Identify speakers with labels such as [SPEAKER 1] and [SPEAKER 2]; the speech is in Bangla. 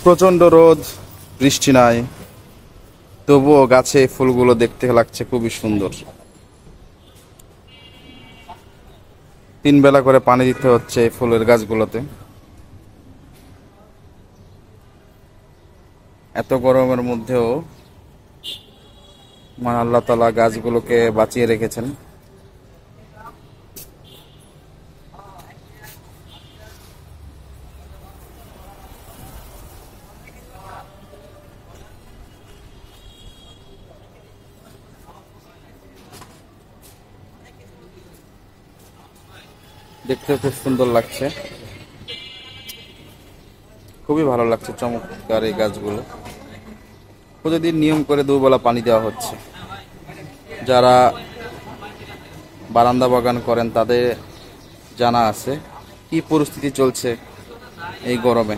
[SPEAKER 1] প্রচন্ড রোদ, বৃষ্টি নাই, তবুও গাছে ফুলগুলো দেখতে লাগছে খুবই সুন্দর। 3 বেলা করে পানি দিতে হচ্ছে এই ফুলের গাছগুলোতে। এত গরমের মধ্যেও মহান আল্লাহ তাআলা গাছগুলোকে বাঁচিয়ে রেখেছেন। দেখতে খুব সুন্দর লাগছে, খুবই ভালো লাগছে, চমৎকার এই গাছগুলো। প্রতিদিন নিয়ম করে 2 বেলা পানি দেওয়া হচ্ছে। যারা বারান্দা বাগান করেন তাদের জানা আছে কি পরিস্থিতি চলছে এই গরমে।